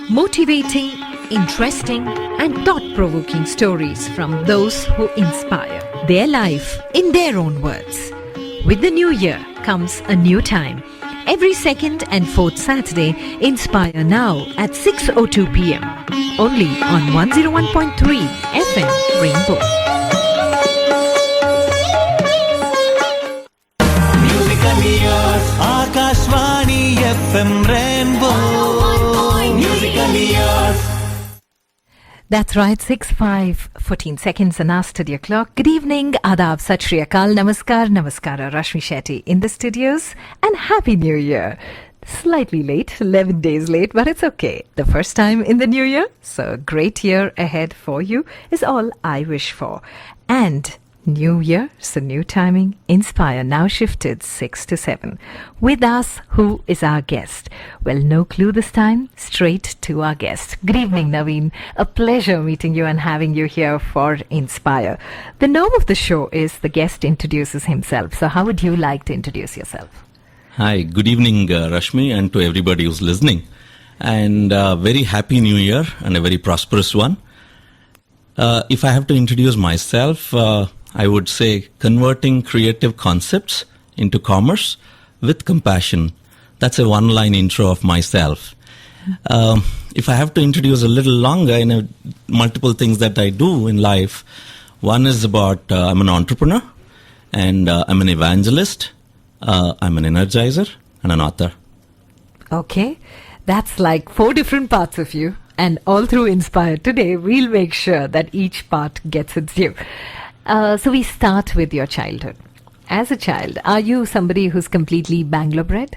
Motivating, interesting, and thought-provoking stories from those who inspire their life in their own words. With the new year comes a new time. Every second and fourth Saturday, Inspire Now at 6:02 p.m. Only on 101.3 FM Rainbow. Akashvani FM Rainbow. Musically yours. That's right, 6:14 seconds and our studio clock. Good evening, Adab, Sat Shri Akal, Namaskara, Rashmi Shetty in the studios, and Happy New Year. Slightly late, 11 days late, but it's okay. The first time in the new year, so a great year ahead for you is all I wish for. And new year, so new timing. Inspire now shifted 6 to 7. With us, who is our guest? Well, no clue this time. Straight to our guest. Good evening, Naveen. A pleasure meeting you and having you here for Inspire. The name of the show is The Guest Introduces Himself. So how would you like to introduce yourself? Hi, good evening, Rashmi, and to everybody who's listening. And very happy new year and a very prosperous one. If I have to introduce myself, I would say converting creative concepts into commerce with compassion. That's a one-line intro of myself. If I have to introduce a little longer, multiple things that I do in life, one is about I'm an entrepreneur, and I'm an evangelist, I'm an energizer, and an author. Okay, that's like 4 different parts of you, and all through Inspire today, we'll make sure that each part gets its due. So we start with your childhood. As a child, are you somebody who's completely Bangalore bred?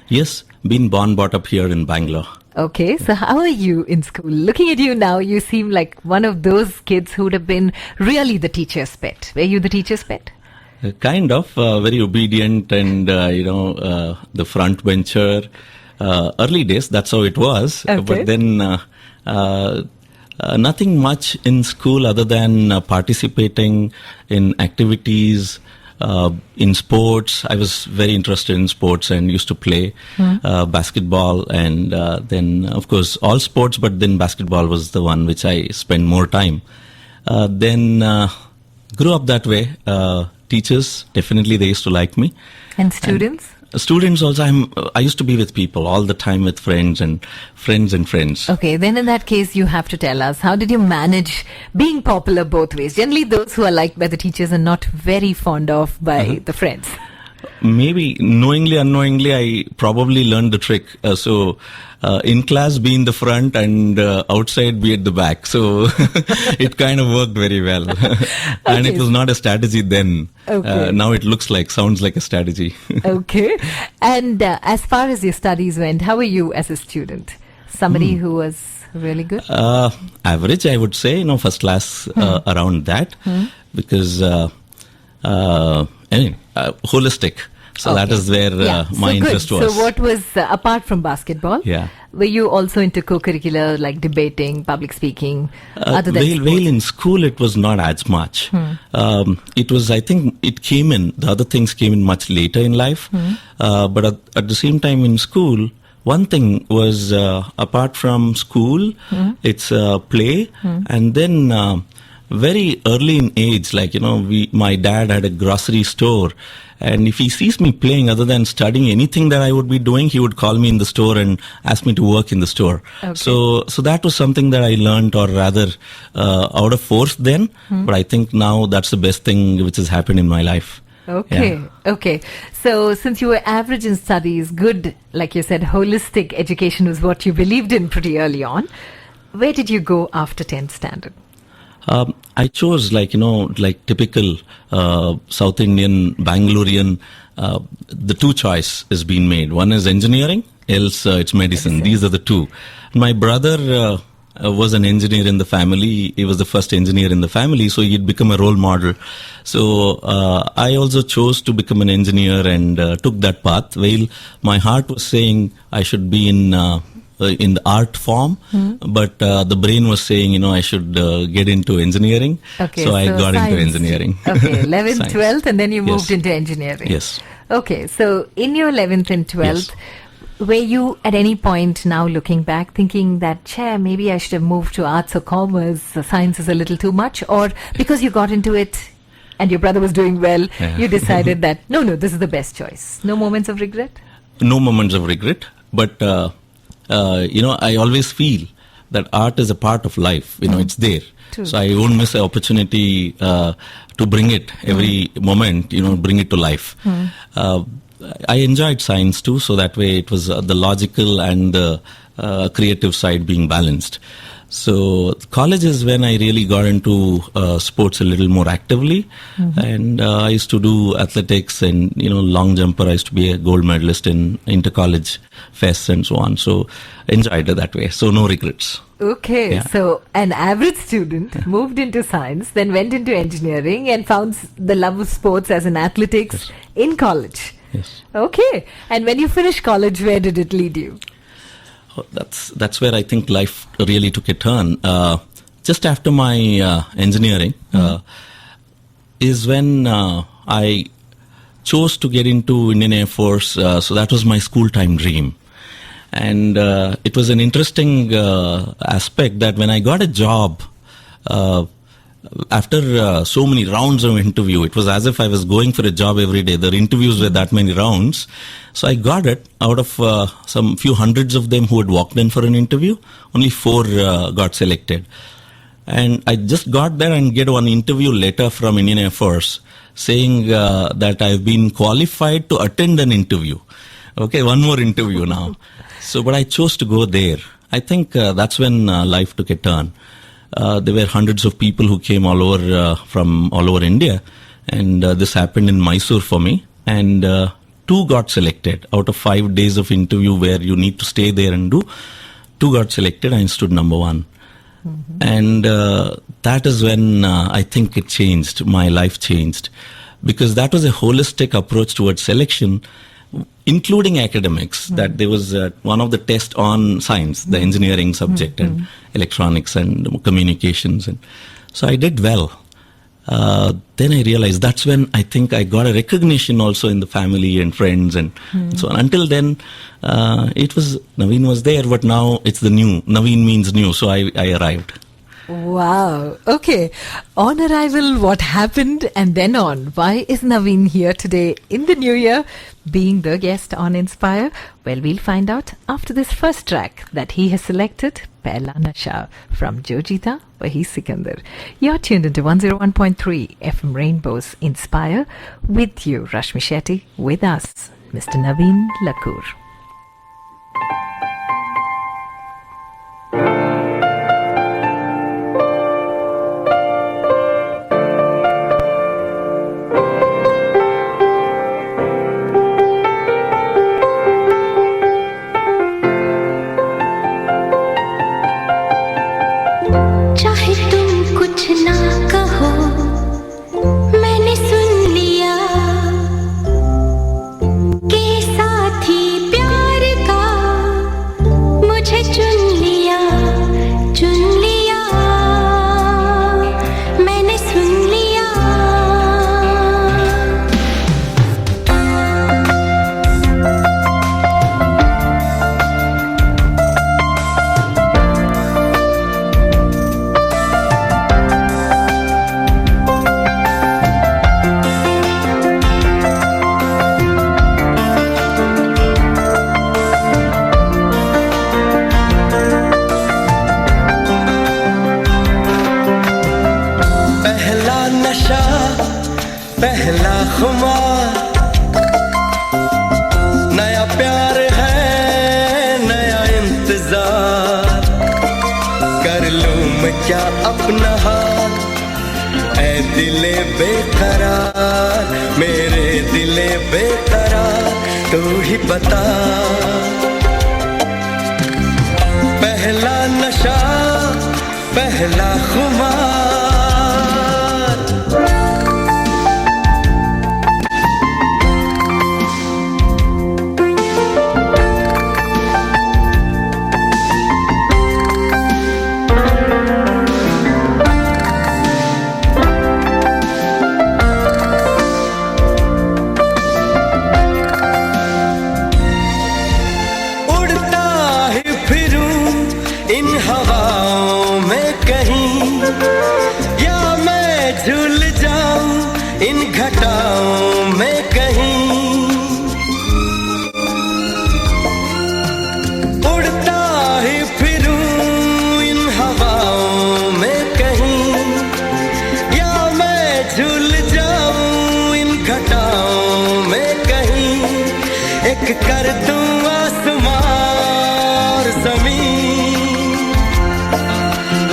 Yes, been born, brought up here in Bangalore. Okay, so how are you in school? Looking at you now, you seem like one of those kids who would have been really the teacher's pet. Were you the teacher's pet? Kind of, very obedient and, the front bencher. Early days, that's how it was. Okay. But then nothing much in school other than participating in activities, in sports. I was very interested in sports and used to play basketball, and then, of course, all sports, but then basketball was the one which I spent more time. Then grew up that way. Teachers, definitely they used to like me. And students? Students also, I used to be with people all the time, with friends and friends. Okay, then in that case, you have to tell us, how did you manage being popular both ways? Generally, those who are liked by the teachers are not very fond of by the friends. Maybe knowingly, unknowingly, I probably learned the trick. So in class, be in the front, and outside, be at the back. So it kind of worked very well. And it was not a strategy then. Okay. Now it sounds like a strategy. Okay. And as far as your studies went, how were you as a student? Somebody who was really good? Average, I would say, first class, around that. Because, holistic. So that is where my interest was. So what was, apart from basketball, were you also into co-curricular, like debating, public speaking, other than sports? Well, in school it was not as much. It was, I think, the other things came in much later in life. But at the same time in school, one thing was, apart from school, it's play, and then very early in age, my dad had a grocery store, and if he sees me playing other than studying anything that I would be doing, he would call me in the store and ask me to work in the store. Okay. So that was something that I learned, or rather out of force then, but I think now that's the best thing which has happened in my life. Okay. So since you were average in studies, good, like you said, holistic education was what you believed in pretty early on. Where did you go after 10th standard? I chose typical South Indian, Bangalorean, the two choice is being made. One is engineering, else it's medicine. These are the two. My brother was an engineer in the family. He was the first engineer in the family, so he'd become a role model. So I also chose to become an engineer and took that path. Well, my heart was saying I should be in the art form, but the brain was saying, I should get into engineering. Okay, so I got into engineering. Okay, 11th, 12th, and then you moved into engineering. Yes. Okay, so in your 11th and 12th, Were you at any point now looking back thinking that, maybe I should have moved to arts or commerce, science is a little too much? Or because you got into it and your brother was doing well, you decided that, no, this is the best choice? No moments of regret? No moments of regret. But, I always feel that art is a part of life. It's there. True. So I won't miss the opportunity to bring it every moment, bring it to life. I enjoyed science too, so that way it was the logical and the creative side being balanced. So college is when I really got into sports a little more actively, and I used to do athletics and long jumper. I used to be a gold medalist in inter-college fests and so on. So enjoyed it that way. So no regrets. Okay, Yeah. so an average student moved into science, then went into engineering and found the love of sports as in athletics in college. Yes. Okay, and when you finished college, where did it lead you? Oh, that's where I think life really took a turn. Just after my engineering is when I chose to get into Indian Air Force. So that was my school time dream. And it was an interesting aspect that when I got a job, after so many rounds of interview, it was as if I was going for a job every day. The interviews were that many rounds. So I got it out of some few hundreds of them who had walked in for an interview. Only 4 got selected. And I just got there and get one interview letter from Indian Air Force saying that I've been qualified to attend an interview. Okay, one more interview now. So, but I chose to go there. I think that's when life took a turn. There were hundreds of people who came all over from all over India, and this happened in Mysore for me. And 2 got selected out of 5 days of interview where you need to stay there and do. 2 got selected. I stood number 1, and that is when I think it changed. My life changed because that was a holistic approach towards selection, including academics, that there was one of the tests on science, the engineering subject and electronics and communications. And so I did well. Then I realized that's when I think I got a recognition also in the family and friends and so on. Until then, it was, Naveen was there, but now it's the new. Naveen means new, so I arrived. Wow. Okay. On arrival, what happened and then on? Why is Naveen here today in the new year being the guest on Inspire? Well, we'll find out after this first track that he has selected, Pehla Nasha from Jo Jeeta Wahi Sikandar. You're tuned into 101.3 FM Rainbow's Inspire with you, Rashmi Shetty, with us, Mr. Naveen Lakkur. चाहे तुम कुछ ना कहो, मैंने सुन लिया कि साथी प्यार का मुझे चुन लिया, मैंने सुन लिया। पहला खुमार, नया प्यार है, नया इंतजार, कर लूं मैं क्या अपना हाल, ऐ दिले बेकरार, मेरे दिले बेकरार, तू ही बता। पहला नशा, पहला खुमार, इन हवाओं में कहीं, या मैं झूल जाऊं इन घटाओं में कहीं, उड़ता ही फिरूं इन हवाओं में कहीं, या मैं झूल जाऊं इन घटाओं में कहीं, एक कर दूं आसमां और ज़मीन,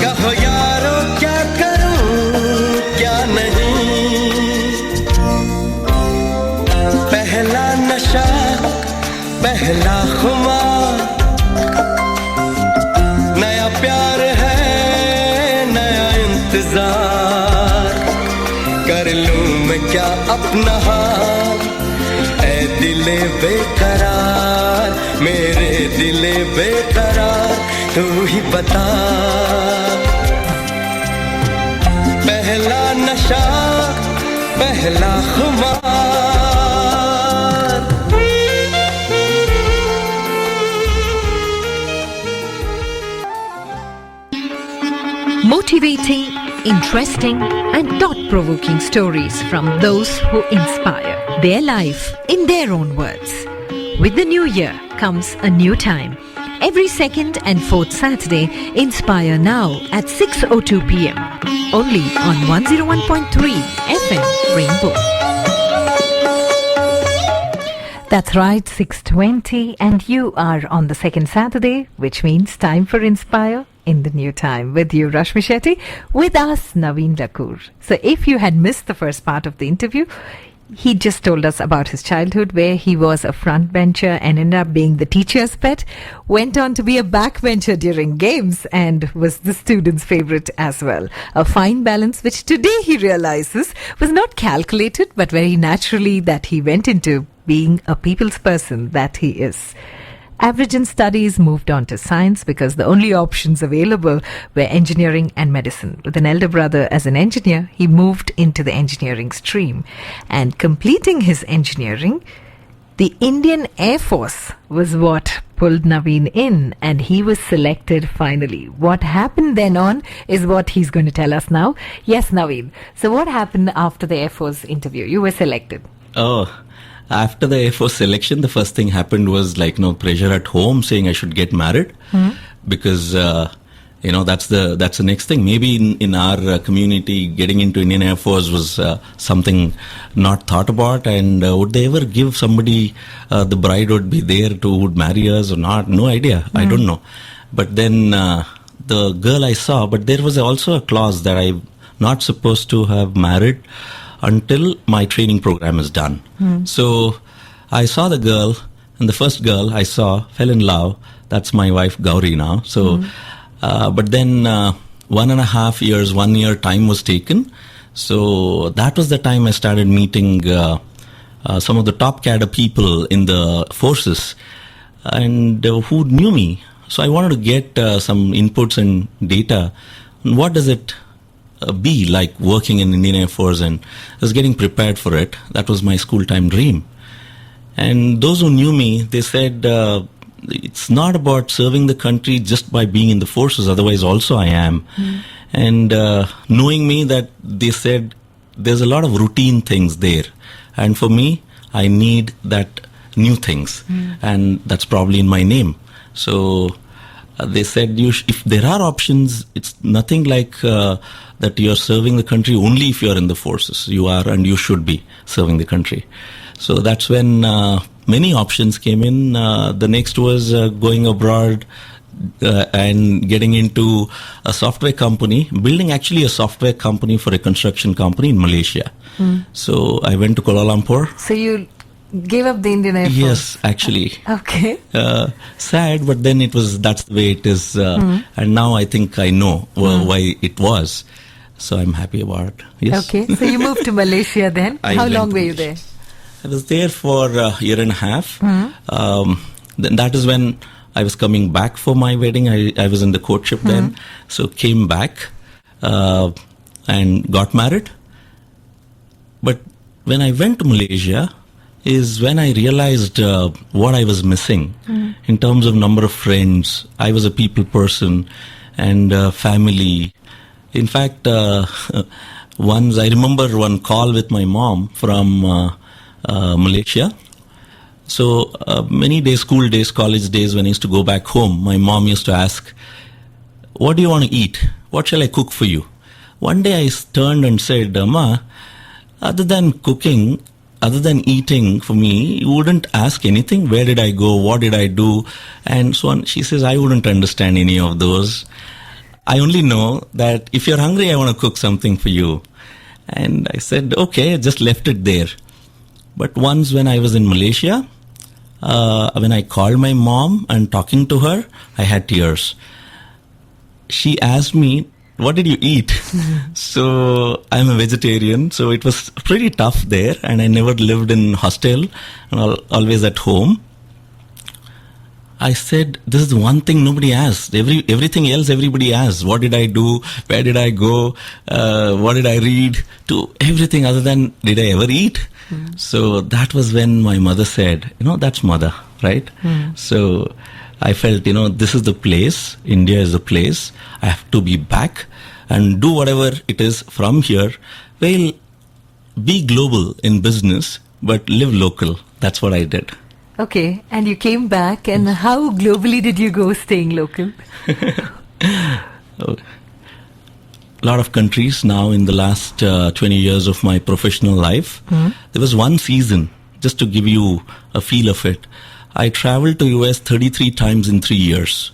कहो यारो क्या करूं क्या नहीं, पहला नशा पहला खुमार, नया प्यार है नया इंतजार, कर लूं मैं क्या अपना हाल, ऐ दिले बेकरार मेरे दिले बेकरार, तू ही बता, पहला नशा पहला खुमार. Motivating, interesting, and thought-provoking stories from those who inspire their life in their own words. With the new year comes a new time. Every second and fourth Saturday, Inspire Now at 6:02 p.m. Only on 101.3 FM Rainbow. That's right, 6:20, and you are on the second Saturday, which means time for Inspire in the new time. With you, Rashmi Shetty, with us, Naveen Lakkur. So if you had missed the first part of the interview, he just told us about his childhood, where he was a front bencher and ended up being the teacher's pet, went on to be a backbencher during games, and was the student's favorite as well. A fine balance which today he realizes was not calculated, but very naturally that he went into being a people's person that he is. Average in studies, moved on to science because the only options available were engineering and medicine. With an elder brother as an engineer, he moved into the engineering stream. And completing his engineering, the Indian Air Force was what pulled Naveen in, and he was selected finally. What happened then on is what he's going to tell us now. Yes, Naveen. So what happened after the Air Force interview? You were selected. Oh, after the Air Force selection, the first thing happened was pressure at home saying I should get married, because that's the next thing. Maybe in our community, getting into Indian Air Force was something not thought about, and would they ever give somebody, the bride would be there would marry us or not? No idea. I don't know. But then the girl I saw, but there was also a clause that I'm not supposed to have married until my training program is done. So I saw the girl, and the first girl I saw fell in love. That's my wife Gauri now. So, but then 1.5 years, 1 year time was taken. So that was the time I started meeting some of the top cadre people in the forces, and who knew me. So I wanted to get some inputs and data. What does it be like working in Indian Air Force, and I was getting prepared for it. That was my school time dream. And those who knew me, they said it's not about serving the country just by being in the forces, otherwise also I am. And knowing me, that they said there's a lot of routine things there, and for me, I need that new things, and that's probably in my name. So they said, if there are options, it's nothing like that you're serving the country only if you're in the forces. You are, and you should be serving the country. So that's when many options came in. The next was going abroad and getting into a software company, building actually a software company for a construction company in Malaysia. So I went to Kuala Lumpur. So you gave up the Indian Air Force? Yes, actually. Okay. Sad, but then that's the way it is. And now I think I know why it was. So I'm happy about it. Yes. Okay. So you moved to Malaysia then? How long were you there? I was there for a year and a half. Then that is when I was coming back for my wedding. I was in the courtship then. So came back and got married. But when I went to Malaysia, is when I realized what I was missing in terms of number of friends. I was a people person and family. In fact, once I remember one call with my mom from Malaysia. So many days, school days, college days, when I used to go back home, my mom used to ask, "What do you want to eat? What shall I cook for you?" One day I turned and said, "Ma, other than cooking, other than eating for me, you wouldn't ask anything. Where did I go? What did I do?" And so on. She says, "I wouldn't understand any of those. I only know that if you're hungry, I want to cook something for you." And I said, "Okay," just left it there. But once when I was in Malaysia, when I called my mom and talking to her, I had tears. She asked me, "What did you eat?" So I'm a vegetarian, so it was pretty tough there, and I never lived in hostel and always at home. I said, "This is the one thing nobody asked. Everything else everybody asks. What did I do? Where did I go? What did I read?" To everything other than did I ever eat? So that was when my mother said, "That's mother, right?" So I felt, this is the place. India is the place. I have to be back and do whatever it is from here. Well, be global in business, but live local. That's what I did. Okay, and you came back, and how globally did you go staying local? A lot of countries now in the last 20 years of my professional life. There was one season, just to give you a feel of it, I traveled to US 33 times in 3 years.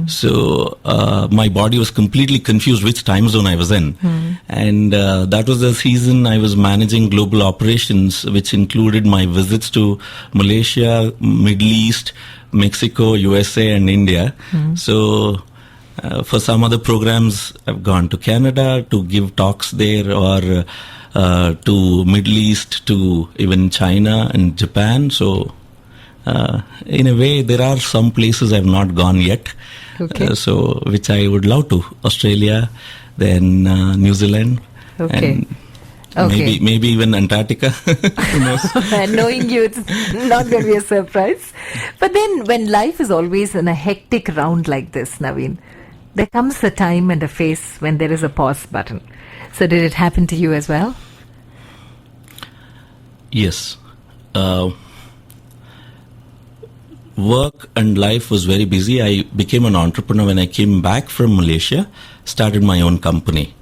So my body was completely confused which time zone I was in. And that was the season I was managing global operations, which included my visits to Malaysia, Middle East, Mexico, USA, and India. So for some other programs, I've gone to Canada to give talks there, or to Middle East, to even China and Japan. So in a way, there are some places I've not gone yet. Okay. So which I would love to. Australia, then New Zealand. Okay. And maybe even Antarctica. Who knows? And knowing you, it's not going to be a surprise. But then when life is always in a hectic round like this, Naveen, there comes a time and a phase when there is a pause button. So did it happen to you as well? Yes. Work and life was very busy. I became an entrepreneur when I came back from Malaysia, started my own company.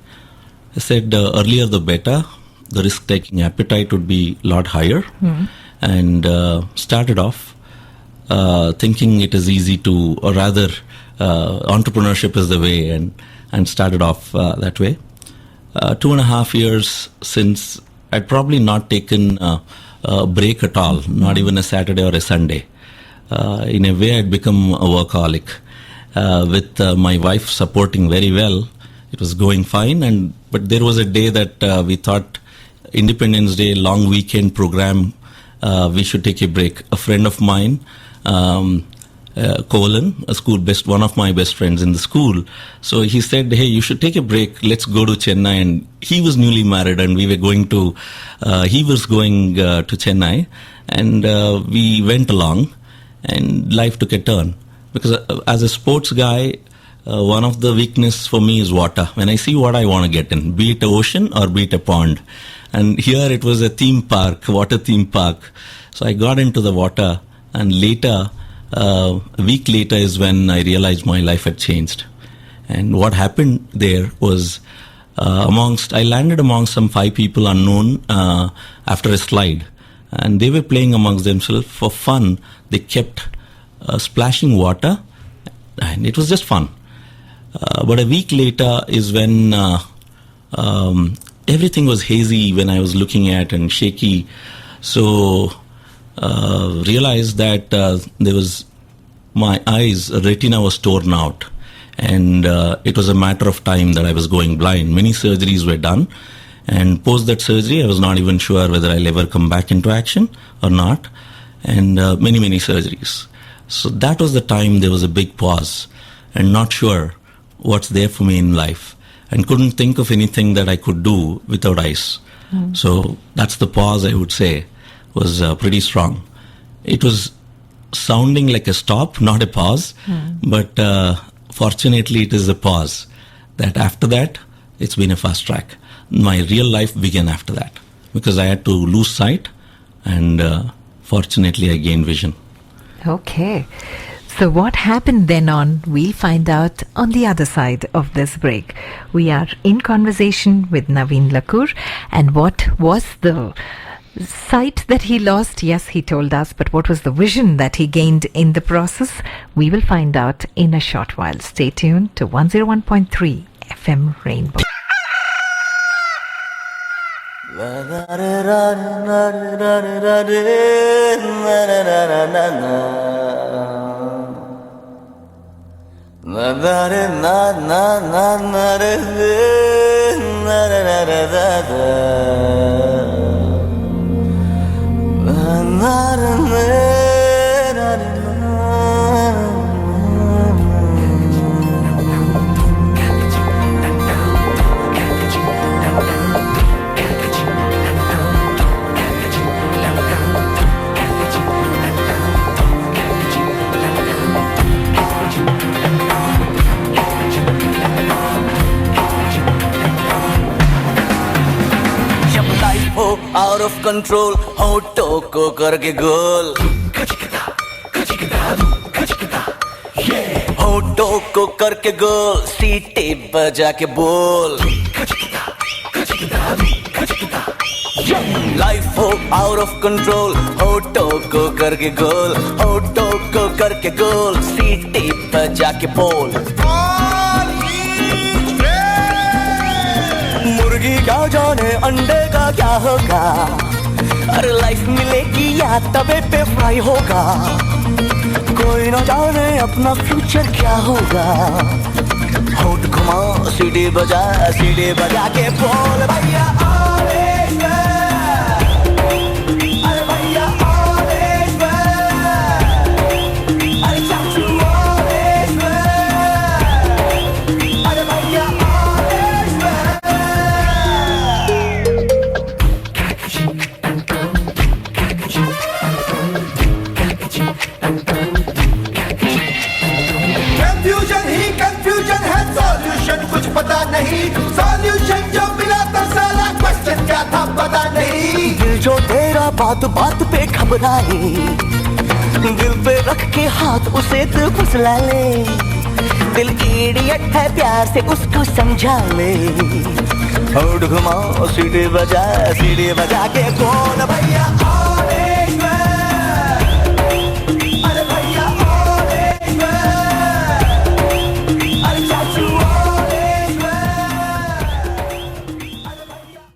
I said earlier the better. The risk-taking appetite would be a lot higher. And started off thinking it is easy to, or rather entrepreneurship is the way, and started off that way. 2.5 years since, I'd probably not taken a break at all, not even a Saturday or a Sunday. In a way, I'd become a workaholic. With my wife supporting very well, it was going fine. But there was a day that we thought, Independence Day, long weekend program, we should take a break. A friend of mine, Colin, one of my best friends in the school. So he said, "Hey, you should take a break. Let's go to Chennai." And he was newly married, and we were going to. He was going to Chennai, and we went along, and life took a turn. Because as a sports guy, one of the weakness for me is water. When I see what I want to get in, be it an ocean or be it a pond. And here it was a theme park, water theme park. So I got into the water, and later, a week later is when I realized my life had changed. And what happened there was, I landed amongst some 5 people unknown after a slide. And they were playing amongst themselves for fun. They kept splashing water, and it was just fun. But a week later is when everything was hazy when I was looking at, and shaky. So realized that there was, my eyes, retina was torn out, and it was a matter of time that I was going blind. Many surgeries were done, and post that surgery I was not even sure whether I'll ever come back into action or not, and many surgeries. So that was the time there was a big pause, and not sure what's there for me in life, and couldn't think of anything that I could do without eyes. So that's the pause, I would say, was pretty strong. It was sounding like a stop, not a pause, but fortunately it is a pause. That after that, it's been a fast track. My real life began after that because I had to lose sight, and fortunately I gained vision. Okay. So what happened then on, we'll find out on the other side of this break. We are in conversation with Naveen Lakkur, and what was the sight that he lost? Yes, he told us, but what was the vision that he gained in the process? We will find out in a short while. Stay tuned to 101.3 FM Rainbow. Out of control होठों को करके गोल, होठों को करके गोल, सीटी बजा के बोल, लाइफ हो आउट ऑफ कंट्रोल होठों को करके गोल, होठों को करके गोल, सीटी बजा के बोल। मुर्गी क्या जाने अंडे का क्या होगा, अरे लाइफ मिलेगी या तवे पे फ्राई होगा, कोई ना जाने अपना फ्यूचर क्या होगा। होठ घुमा सीढ़ी बजा के बोल भैया ऑरेंज मैन, अरे भैया ऑरेंज मैन, अरे चाचू ऑरेंज मैन, अरे भैया ऑरेंज मैन। कंफ्यूजन ही कंफ्यूजन है, सॉल्यूशन कुछ पता नहीं, सॉल्यूशन जो मिला तो साला क्वेश्चन क्या था पता नहीं। दिल जो तेरा बात बात पे घबराए, दिल पे रख के हाथ उसे तो फुसला ले, दिल इडियट है प्यार से उसको समझा ले। होठ घुमा सीढ़ी बजा के बोल भैया ऑरेंज मैन, अरे भैया ऑरेंज मैन, अरे चाचू orange man.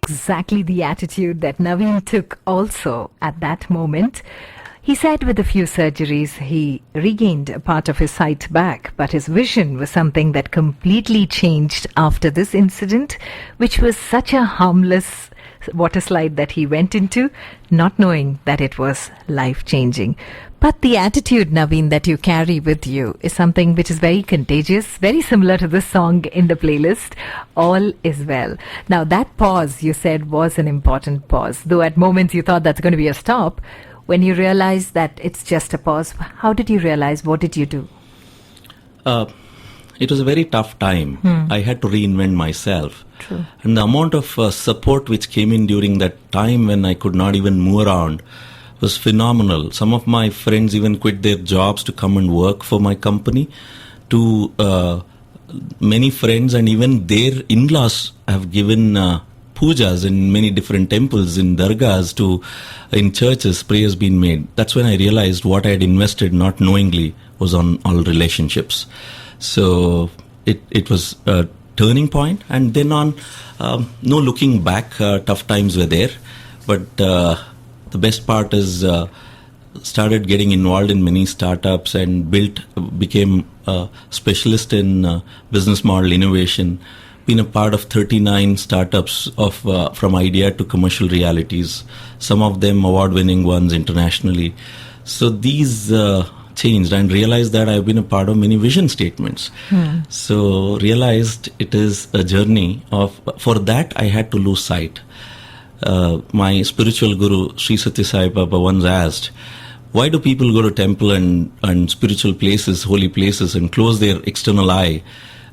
Exactly the attitude that Naveen took also at that moment. He said with a few surgeries, he regained a part of his sight back, but his vision was something that completely changed after this incident, which was such a harmless water slide that he went into, not knowing that it was life-changing. But the attitude, Naveen, that you carry with you is something which is very contagious, very similar to this song in the playlist, All Is Well. Now, that pause, you said, was an important pause, though at moments you thought that's going to be a stop. When you realized that it's just a pause, how did you realize? What did you do? It was a very tough time. I had to reinvent myself. True. And the amount of support which came in during that time when I could not even move around was phenomenal. Some of my friends even quit their jobs to come and work for my company. To many friends and even their in-laws have given pujas in many different temples, in dargahs, in churches, prayers being made. That's when I realized what I had invested not knowingly was on all relationships. So it was a turning point, and then on, no looking back, tough times were there, but the best part is started getting involved in many startups and became a specialist in business model innovation. Been a part of 39 startups from idea to commercial realities, some of them award-winning ones internationally. So these changed, and realized that I've been a part of many vision statements. So realized it is a journey for that I had to lose sight. My spiritual guru, Sri Satya Sai Baba, once asked, why do people go to temple and spiritual places, holy places, and close their external eye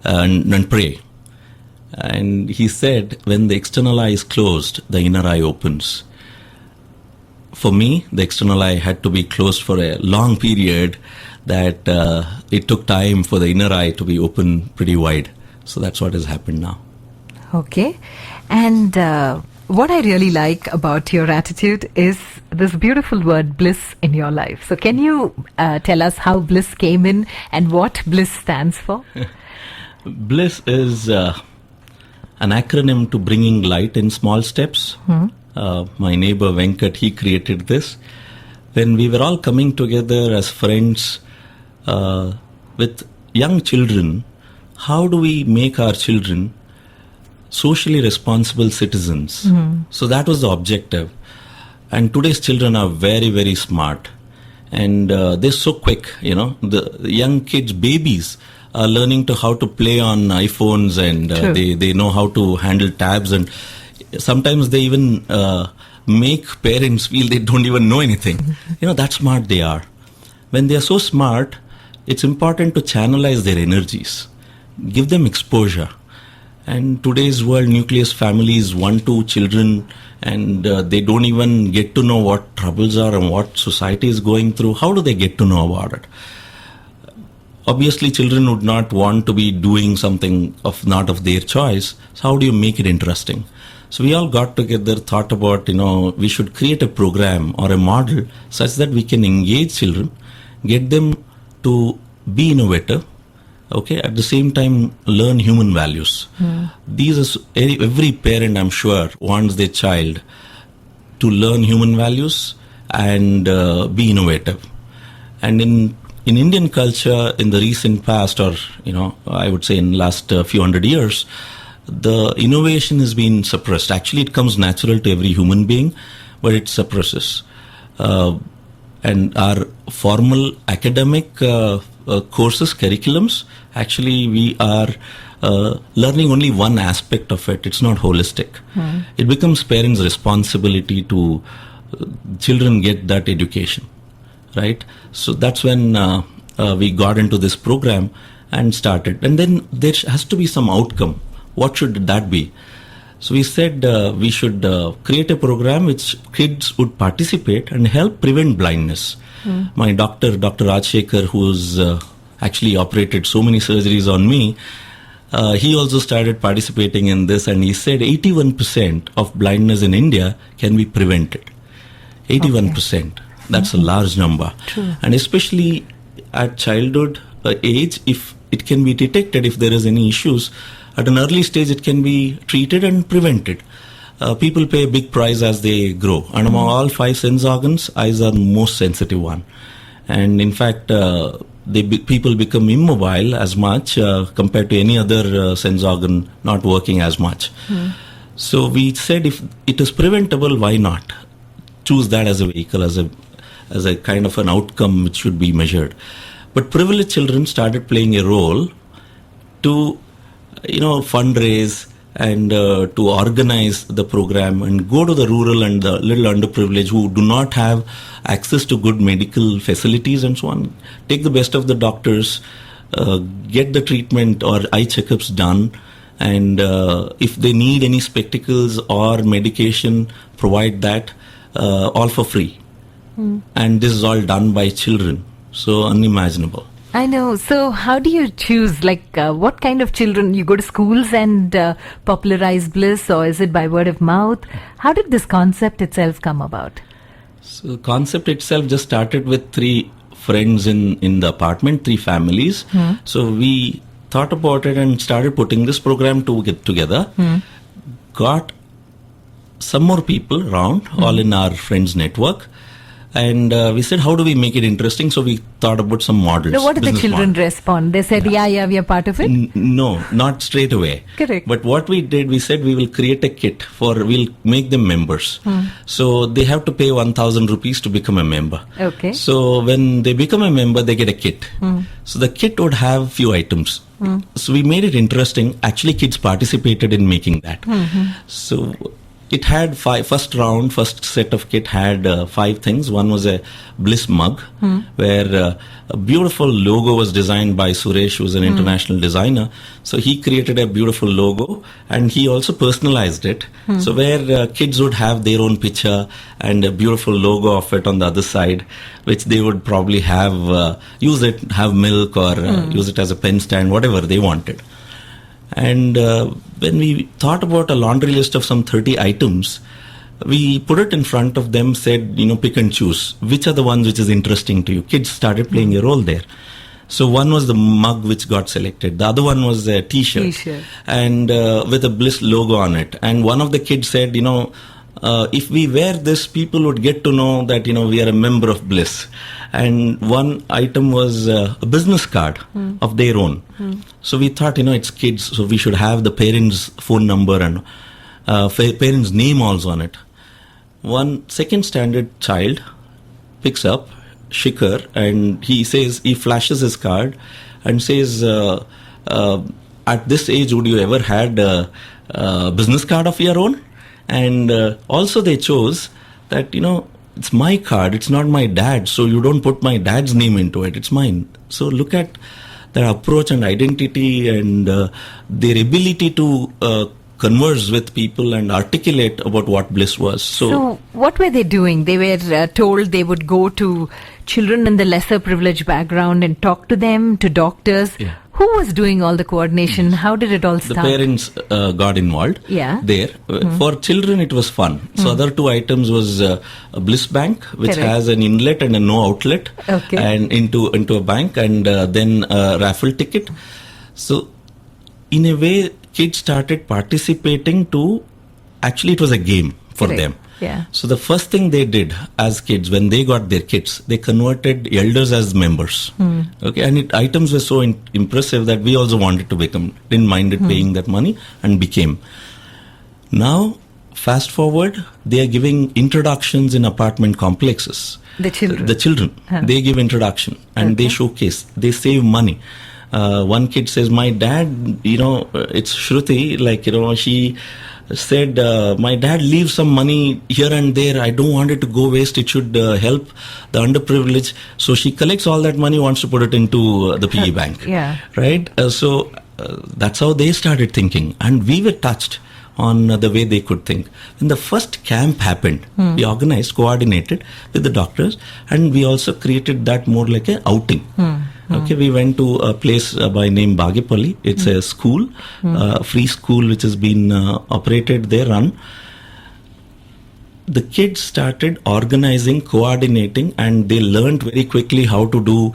and pray? And he said, when the external eye is closed, the inner eye opens. For me, the external eye had to be closed for a long period, that it took time for the inner eye to be open pretty wide. So that's what has happened now. Okay. And what I really like about your attitude is this beautiful word bliss in your life. So can you tell us how bliss came in and what bliss stands for? Bliss is an acronym to bringing light in small steps. My neighbor Venkat, he created this. When we were all coming together as friends with young children, how do we make our children socially responsible citizens? So that was the objective. And today's children are very, very smart. And they're so quick, The young kids, babies, are learning to how to play on iPhones, and they know how to handle tabs, and sometimes they even make parents feel they don't even know anything. That's smart they are. When they are so smart, it's important to channelize their energies, give them exposure. And today's world, nucleus families, 1-2 children, and they don't even get to know what troubles are and what society is going through. How do they get to know about it? Obviously, children would not want to be doing something not of their choice. So how do you make it interesting? So we all got together, thought about, we should create a program or a model such that we can engage children, get them to be innovative, okay, at the same time learn human values. These are every parent, I'm sure, wants their child to learn human values and be innovative. And in Indian culture, in the recent past, or I would say in the last few hundred years, the innovation has been suppressed. Actually, it comes natural to every human being, but it suppresses. And our formal academic courses, curriculums, actually we are learning only one aspect of it. It's not holistic. It becomes parents' responsibility to children get that education, right? So that's when we got into this program and started. And then there has to be some outcome. What should that be? So we said we should create a program which kids would participate and help prevent blindness. My doctor, Dr. Rajshekhar, who's actually operated so many surgeries on me, he also started participating in this, and he said 81% of blindness in India can be prevented. 81%. Okay. That's a large number. True. And especially at childhood age, if it can be detected, if there is any issues, at an early stage it can be treated and prevented. People pay a big price as they grow. And among all 5 sense organs, eyes are the most sensitive one. And in fact, people become immobile as much compared to any other sense organ not working as much. So we said if it is preventable, why not choose that as a vehicle, as a kind of an outcome which should be measured. But privileged children started playing a role to fundraise and to organize the program and go to the rural and the little underprivileged who do not have access to good medical facilities and so on. Take the best of the doctors, get the treatment or eye checkups done, and if they need any spectacles or medication, provide that all for free. And this is all done by children. So unimaginable. I know. So how do you choose, what kind of children? You go to schools and popularize bliss, or is it by word of mouth? How did this concept itself come about? So the concept itself just started with 3 friends in the apartment, 3 families. So we thought about it and started putting this program to get together. Got some more people around, all in our friends network. And we said, how do we make it interesting? So we thought about some models. Now, what did the children respond? They said, yeah, we are part of it? No, not straight away. Correct. But what we did, we said we will create a kit we'll make them members. So they have to pay 1,000 rupees to become a member. Okay. So when they become a member, they get a kit. So the kit would have few items. So we made it interesting. Actually, kids participated in making that. So it had first set of kit had 5 things. One was a Bliss mug, where a beautiful logo was designed by Suresh, who's an international designer. So he created a beautiful logo, and he also personalized it. So where kids would have their own picture and a beautiful logo of it on the other side, which they would probably have have milk or use it as a pen stand, whatever they wanted. And when we thought about a laundry list of some 30 items, we put it in front of them, said, pick and choose. Which are the ones which is interesting to you? Kids started playing a role there. So one was the mug which got selected. The other one was a t-shirt. And with a Bliss logo on it. And one of the kids said, if we wear this, people would get to know that, we are a member of Bliss. And one item was a business card of their own. So we thought, it's kids, so we should have the parents' phone number and parents' name also on it. One second standard child picks up Shikhar, and he flashes his card and says, at this age, would you ever had a business card of your own? And also they chose that, it's my card, it's not my dad's, so you don't put my dad's name into it, it's mine. So look at their approach and identity and their ability to converse with people and articulate about what Bliss was. So what were they doing? They were told they would go to children in the lesser privileged background and talk to them, to doctors. Yeah. Who was doing all the coordination? How did it all start? The parents got involved there. For children, it was fun. So other 2 items was a Bliss bank, which has an inlet and a no outlet, and into a bank, and then a raffle ticket. So in a way, kids started participating to, actually it was a game for them. Yeah. So the first thing they did as kids, when they got their kits, they converted elders as members. Okay, and items were so impressive that we also wanted to become, didn't mind it paying that money, and became. Now, fast forward, they are giving introductions in apartment complexes. The children. They give introduction and they showcase, they save money. One kid says, my dad, it's Shruti, she said, my dad leaves some money here and there. I don't want it to go waste. It should help the underprivileged. So she collects all that money, wants to put it into the PE bank. Yeah. Right? So that's how they started thinking. And we were touched on the way they could think. When the first camp happened, we organized, coordinated with the doctors, and we also created that more like an outing. Okay, we went to a place by name Bagipalli. It's a school, free school which has been operated there, run. The kids started organizing, coordinating, and they learned very quickly how to do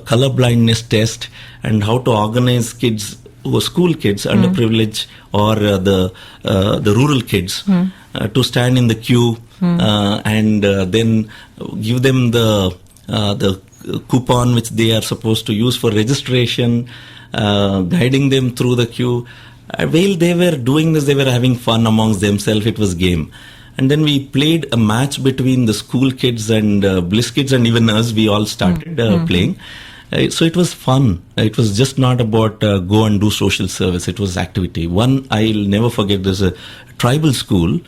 color blindness test and how to organize kids who are school kids, underprivileged, or the rural kids to stand in the queue and then give them the coupon which they are supposed to use for registration, guiding them through the queue. While they were doing this, they were having fun amongst themselves. It was game. And then we played a match between the school kids and Bliss kids, and even us, we all started playing. So it was fun. It was just not about go and do social service. It was activity. One, I'll never forget, there's a tribal school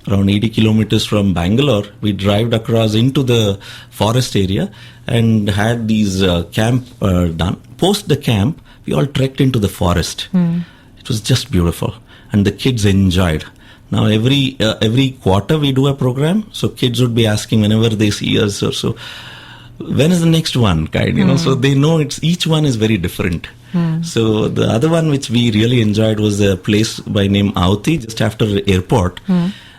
around 80 kilometers from Bangalore. We drove across into the forest area and had these camp done. Post the camp, we all trekked into the forest. It was just beautiful. And the kids enjoyed. Now every quarter we do a program. So kids would be asking whenever they see us or so, when is the next one, so they know each one is very different. So the other one which we really enjoyed was a place by name Aothi, just after the airport.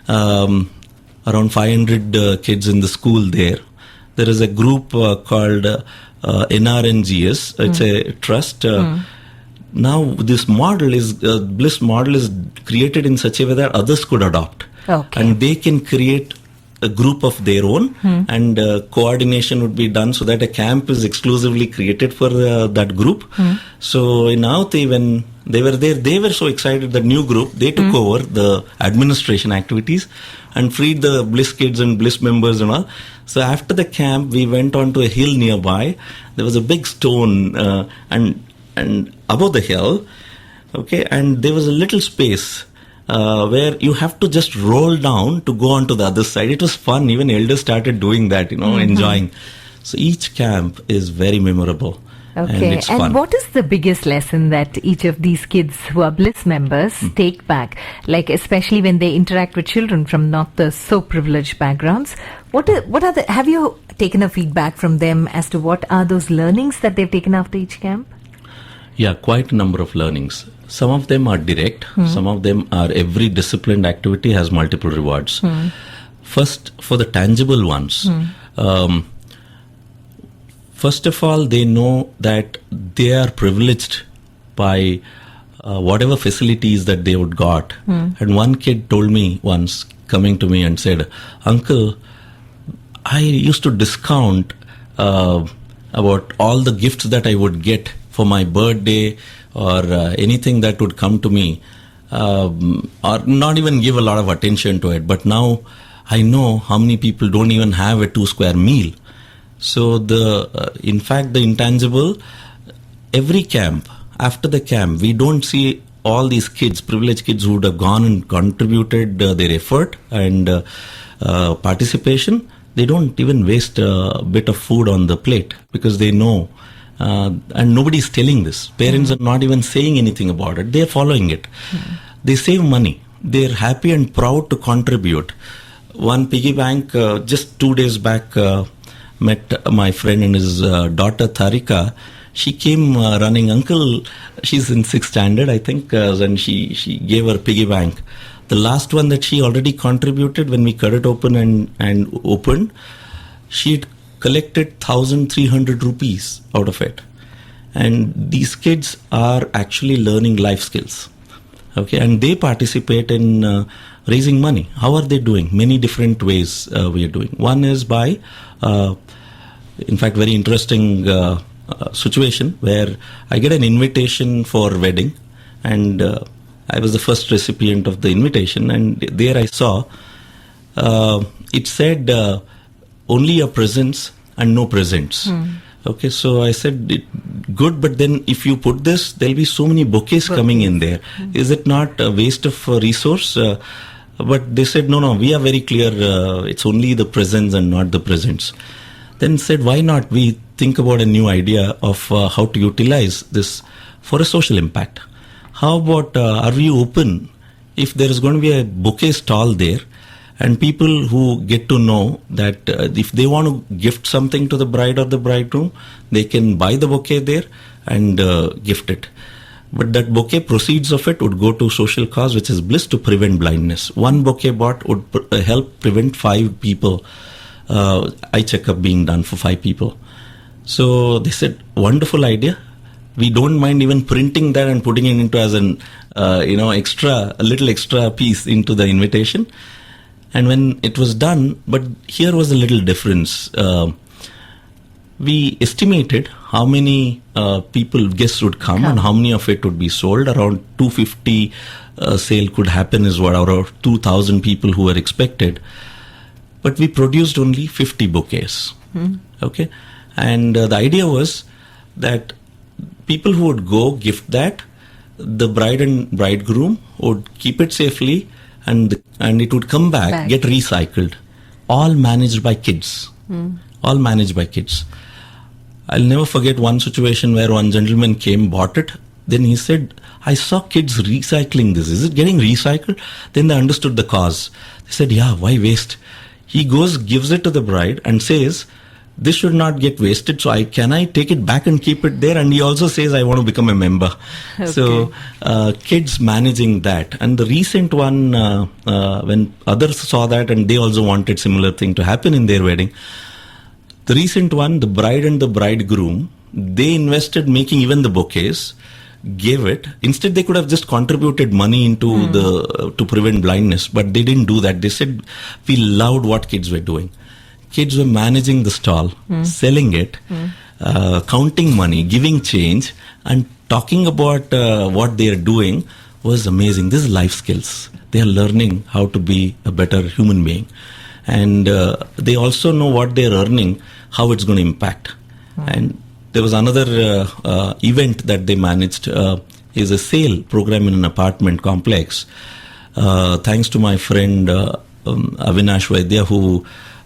Around 500 kids in the school there. There is a group called NRNGS. It's a trust. Now this model is, Bliss model is created in such a way that others could adopt. Okay. And they can create a group of their own, and coordination would be done so that a camp is exclusively created for that group. So in Aothi, when they were there, they were so excited, the new group, they took over the administration activities and freed the Bliss kids and Bliss members and all. So after the camp, we went on to a hill nearby. There was a big stone and above the hill, okay, and there was a little space where you have to just roll down to go on to the other side. It was fun. Even elders started doing that, enjoying. So each camp is very memorable. Okay. And it's fun. What is the biggest lesson that each of these kids who are Bliss members take back? Like, especially when they interact with children from not the so privileged backgrounds. Have you taken a feedback from them as to what are those learnings that they've taken after each camp? Yeah, quite a number of learnings. Some of them are direct. Some of them are every disciplined activity has multiple rewards. First, for the tangible ones, first of all, they know that they are privileged by whatever facilities that they would got. And one kid told me once, coming to me and said, "Uncle, I used to discount about all the gifts that I would get for my birthday or anything that would come to me, or not even give a lot of attention to it. But now I know how many people don't even have a 2-square meal." So in fact, the intangible, every camp, after the camp, we don't see all these kids, privileged kids who would have gone and contributed their effort and participation. They don't even waste a bit of food on the plate because they know, and nobody's telling this. Parents are not even saying anything about it. They're following it. They save money. They're happy and proud to contribute. One piggy bank, just 2 days back, met my friend and his daughter Tharika. She came running. Uncle, she's in 6th standard, I think, and she gave her piggy bank. The last one that she already contributed, when we cut it open and opened, she'd collected 1,300 rupees out of it. And these kids are actually learning life skills. Okay, and they participate in raising money. How are they doing? Many different ways we are doing. One is by, in fact, very interesting situation where I get an invitation for wedding, and I was the first recipient of the invitation, and there I saw it said only your presence and no presents. Okay, so I said, good, but then if you put this, there'll be so many bouquets coming in there. Is it not a waste of resource? But they said, no, we are very clear. It's only the presents and not the presents. Then said, why not we think about a new idea of how to utilize this for a social impact? How about, are we open if there is going to be a bouquet stall there, and people who get to know that if they want to gift something to the bride or the bridegroom, they can buy the bouquet there and gift it. But that bouquet, proceeds of it would go to social cause, which is Bliss, to prevent blindness. One bouquet bought would help prevent 5 people, eye checkup being done for 5 people. So they said, wonderful idea. We don't mind even printing that and putting it into as an, a little extra piece into the invitation. And when it was done, but here was a little difference. We estimated how many guests would come and how many of it would be sold. Around 250 sale could happen is what, around 2,000 people who were expected. But we produced only 50 bouquets. Okay. And the idea was that people who would go gift that, the bride and bridegroom would keep it safely, and it would come back, get recycled. All managed by kids. All managed by kids. I'll never forget one situation where one gentleman came, bought it. Then he said, I saw kids recycling this. Is it getting recycled? Then they understood the cause. They said, yeah, why waste? He goes, gives it to the bride and says, this should not get wasted. So can I take it back and keep it there? And he also says, I want to become a member. Okay. So kids managing that. And the recent one, when others saw that and they also wanted similar thing to happen in their wedding. The recent one, the bride and the bridegroom, they invested making even the bouquets, gave it. Instead, they could have just contributed money into to prevent blindness, but they didn't do that. They said, we loved what kids were doing. Kids were managing the stall, selling it, counting money, giving change, and talking about what they are doing was amazing. This is life skills. They are learning how to be a better human being. And they also know what they're earning, how it's going to impact. And there was another event that they managed, is a sale program in an apartment complex. thanks to my friend Avinash Vaidya,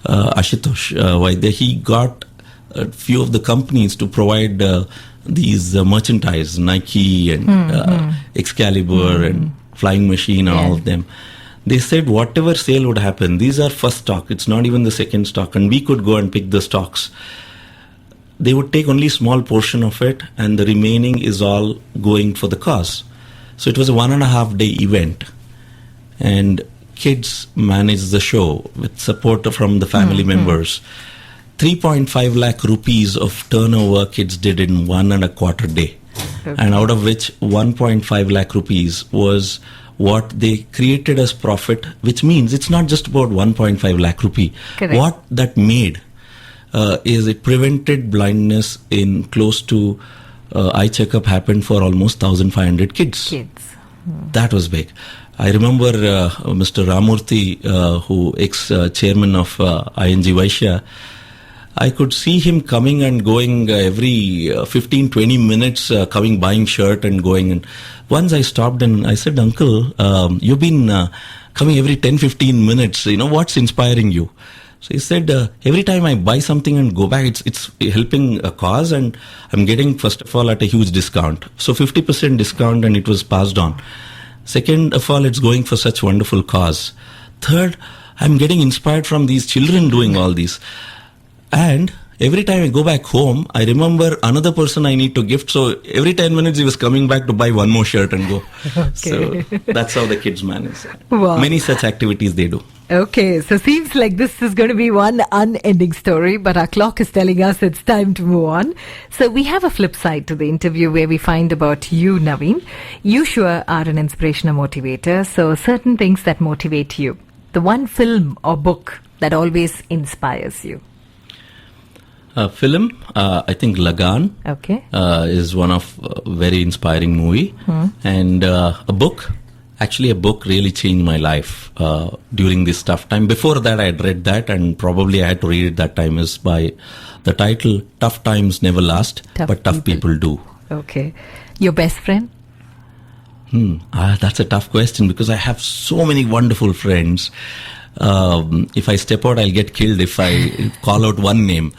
Ashutosh Vaidya, he got a few of the companies to provide these merchandise, Nike and Excalibur and Flying Machine and all of them. They said whatever sale would happen, these are first stock, it's not even the second stock, and we could go and pick the stocks. They would take only small portion of it, and the remaining is all going for the cause. So it was a 1.5 day event, and kids managed the show with support from the family members. 3.5 lakh rupees of turnover kids did in 1.25 day. Okay. And out of which 1.5 lakh rupees was what they created as profit, which means it's not just about 1.5 lakh rupee. Correct. What that made is it prevented blindness in close to eye checkup happened for almost 1,500 kids. That was big. I remember Mr. Ramurthy, who ex-chairman of ING Vaishya, I could see him coming and going every 15-20 minutes, coming, buying shirt and going. And once I stopped and I said, Uncle, you've been coming every 10-15 minutes. What's inspiring you? So he said, every time I buy something and go back, it's helping a cause, and I'm getting, first of all, at a huge discount. So 50% discount, and it was passed on. Second of all, it's going for such wonderful cause. Third, I'm getting inspired from these children doing all these. And every time I go back home, I remember another person I need to gift. So every 10 minutes, he was coming back to buy one more shirt and go. Okay. So that's how the kids manage. Wow. Many such activities they do. Okay, so seems like this is going to be one unending story, but our clock is telling us it's time to move on. So we have a flip side to the interview where we find about you, Naveen. You sure are an inspirational motivator, so certain things that motivate you. The one film or book that always inspires you. Film, I think Lagan is one of very inspiring movie. And a book really changed my life during this tough time. Before that, I had read that, and probably I had to read it that time, is by the title, Tough Times Never Last, but Tough People Do. Okay. Your best friend? That's a tough question because I have so many wonderful friends. If I step out, I'll get killed if I call out one name.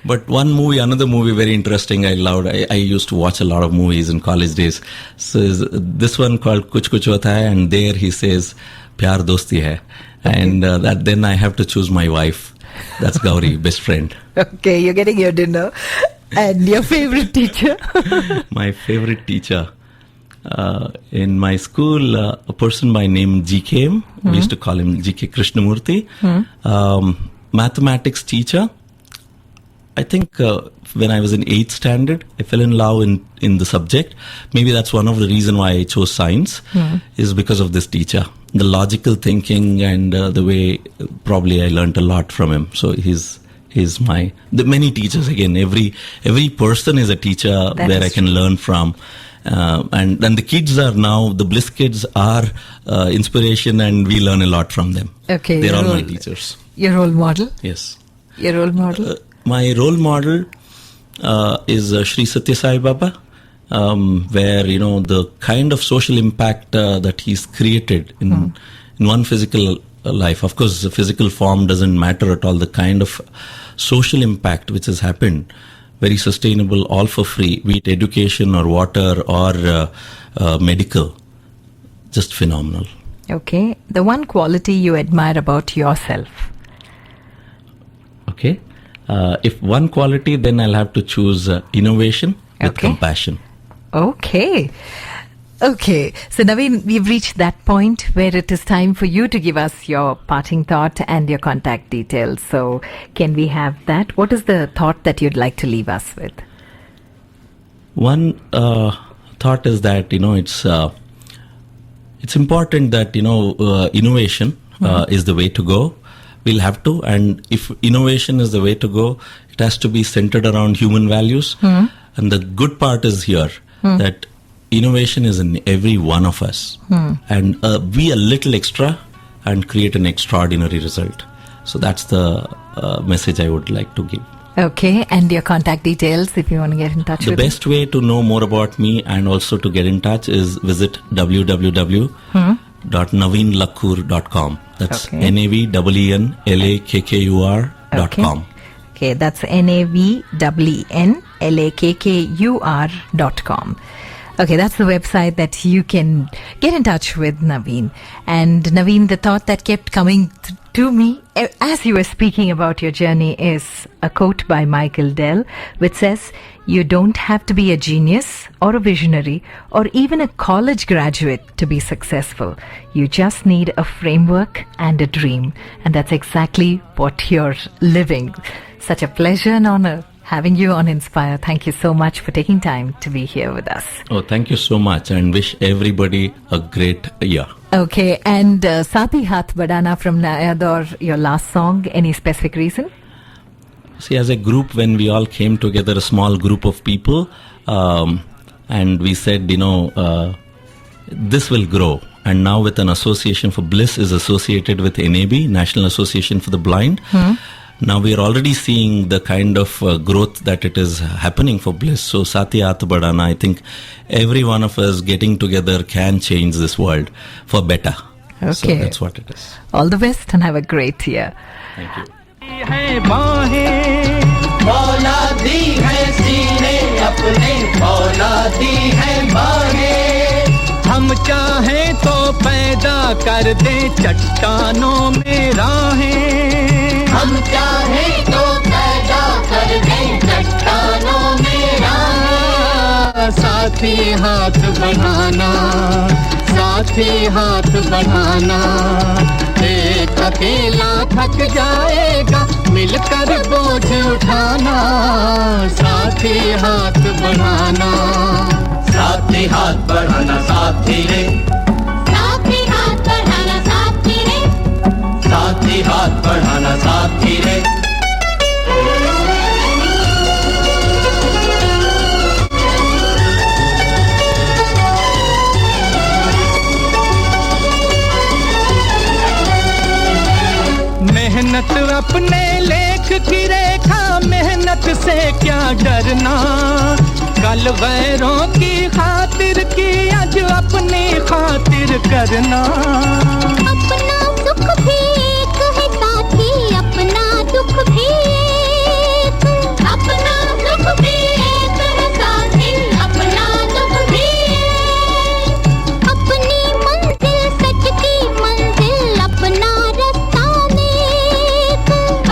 But another movie very interesting I loved. I used to watch a lot of movies in college days. So this one called Kuch Kuch Hota Hai, and there he says, Pyar Dosti Hai. And then I have to choose my wife. That's Gauri, best friend. Okay, you're getting your dinner. And your favorite teacher? My favorite teacher. In my school, a person by name GK, we used to call him GK Krishnamurthy. Mathematics teacher. I think when I was in 8th standard, I fell in love in the subject. Maybe that's one of the reasons why I chose science, is because of this teacher. The logical thinking and the way probably I learned a lot from him. So he's the many teachers again. Every person is a teacher where I can learn from. And the kids are now, the Bliss kids are inspiration, and we learn a lot from them. Okay. They're all my teachers. Your role model? Yes. Your role model? My role model is Sri Satya Sai Baba, where, the kind of social impact that he's created in one physical life. Of course, the physical form doesn't matter at all. The kind of social impact which has happened, very sustainable, all for free, be it education or water or medical, just phenomenal. Okay. The one quality you admire about yourself? Okay. If one quality, then I'll have to choose innovation with compassion. Okay. Okay. So, Naveen, we've reached that point where it is time for you to give us your parting thought and your contact details. So, can we have that? What is the thought that you'd like to leave us with? One thought is that, it's important that, innovation is the way to go. We'll have to, and if innovation is the way to go, it has to be centered around human values. And the good part is here that innovation is in every one of us, and be a little extra and create an extraordinary result. So that's the message I would like to give. Okay, and your contact details if you want to get in touch with The best way to know more about me and also to get in touch is visit www www.naveenlakkur.com. That's Okay. NaveenLakkur.com. Okay, that's NaveenLakkur.com. Okay, that's the website that you can get in touch with Naveen. And Naveen, the thought that kept coming to me as you were speaking about your journey is a quote by Michael Dell, which says, "You don't have to be a genius or a visionary or even a college graduate to be successful. You just need a framework and a dream." And that's exactly what you're living. Such a pleasure and honor having you on Inspire. Thank you so much for taking time to be here with us. Oh, thank you so much, and wish everybody a great year. Okay, and Saathi Haath Badana from Naya Daur, your last song, any specific reason? See, as a group, when we all came together, a small group of people, and we said, this will grow. And now with an association for Bliss is associated with NAB, National Association for the Blind. Now we are already seeing the kind of growth that it is happening for Bliss. So Saathi Haath Badana, I think every one of us getting together can change this world for better. Okay. So that's what it is. All the best and have a great year. Thank you. है बाहें मौला दी है सीने अपने मौला दी है बाहें हम चाहें तो पैदा कर दें चट्टानों में राहें हम चाहें तो पैदा कर दें चट्टानों में राहें साथी हाथ बढ़ाना साथी हाथ बढ़ाना एक अकेला थक जाएगा मिलकर बोझ उठाना साथी हाथ बढ़ाना साथी हाथ बढ़ाना साथी रे साथी हाथ बढ़ाना साथी रे साथी हाथ बढ़ाना साथी रे मेहनत अपने लेख की रेखा मेहनत से क्या डरना कल गैरों की खातिर की आज अपनी खातिर करना अपना सुख भी एक है साथी अपना दुख भी एक अपना सुख भी एक है साथी अपना दुख भी एक अपनी मंजिल सच की मंजिल अपना रास्ता नेक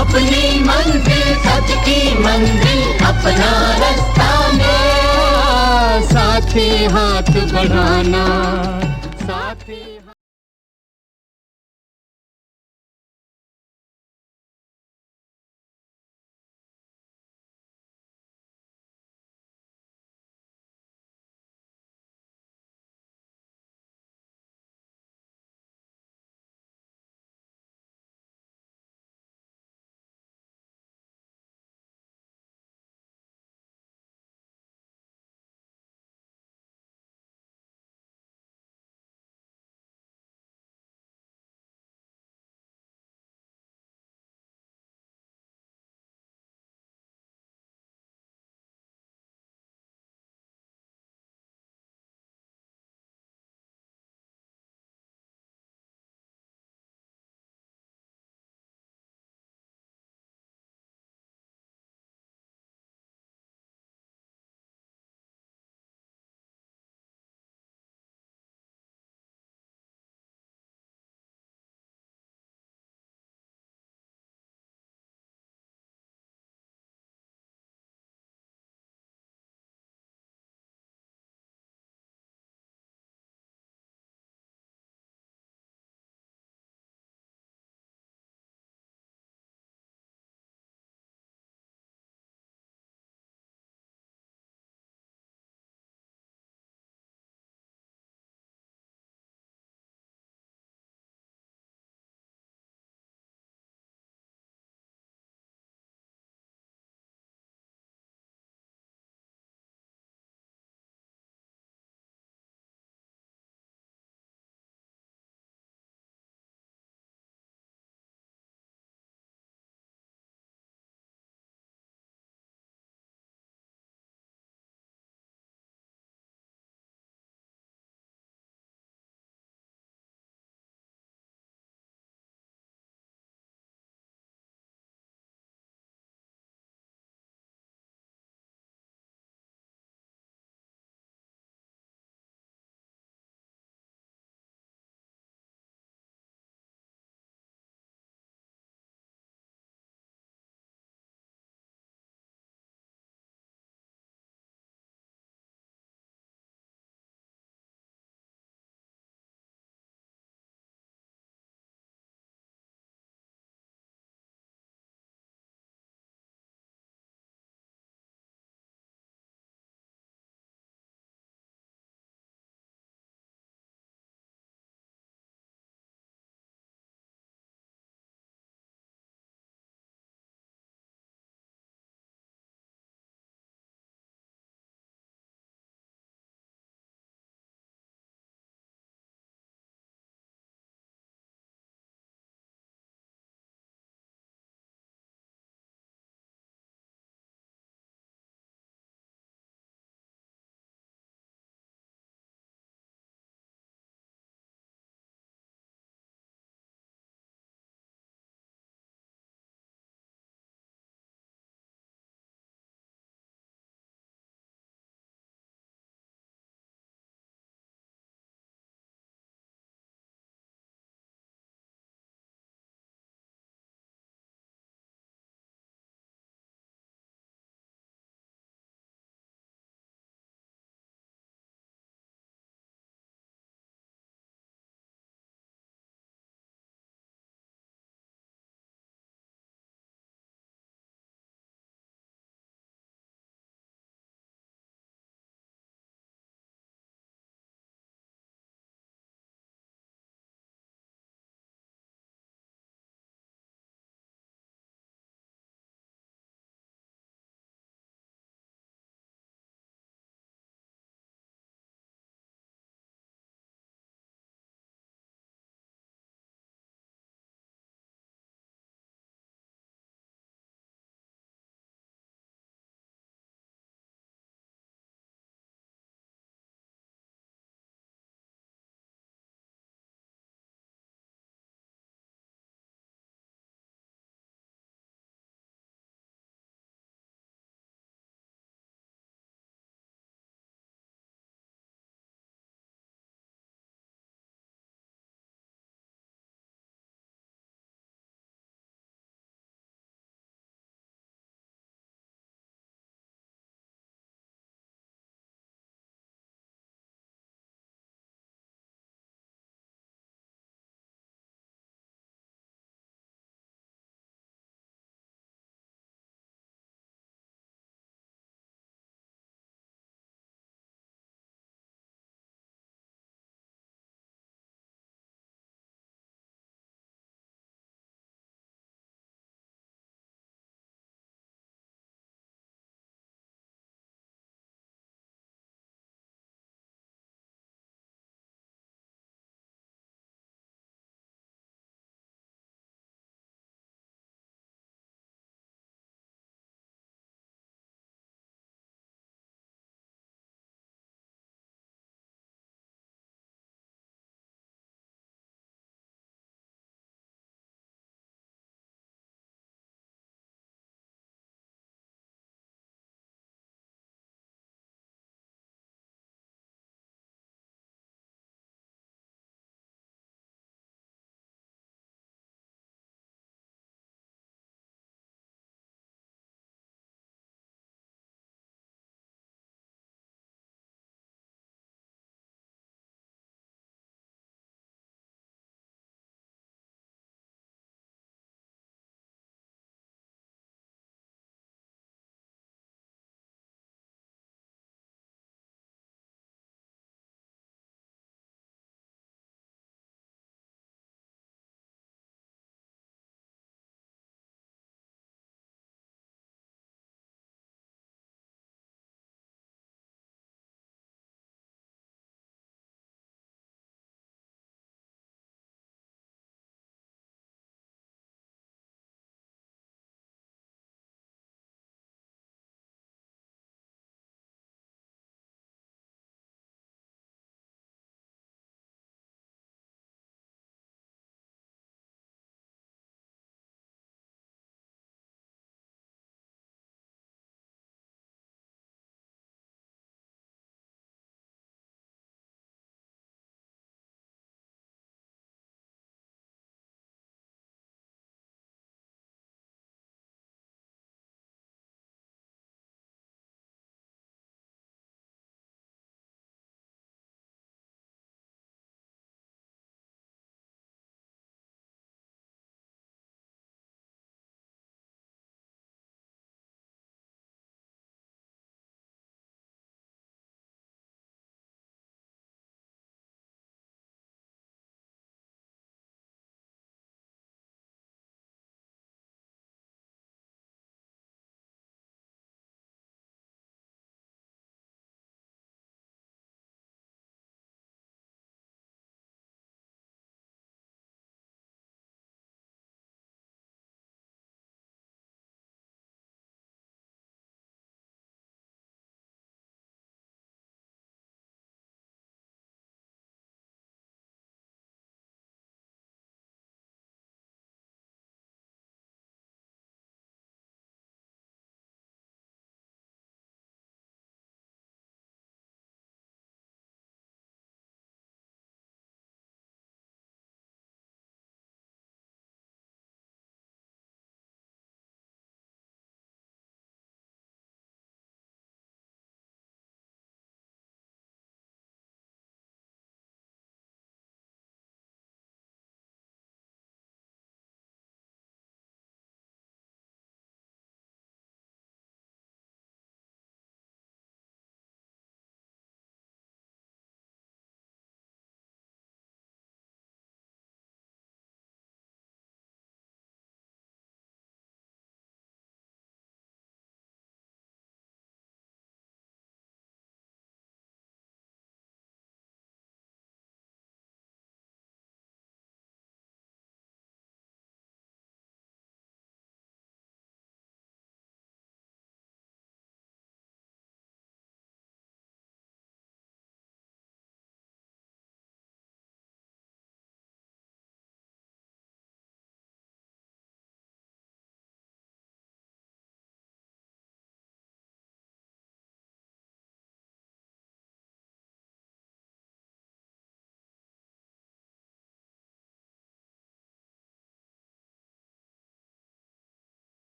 अपनी मंजिल सच की मंजिल अपना रास्ता में साथी हाथ बढ़ाना साथी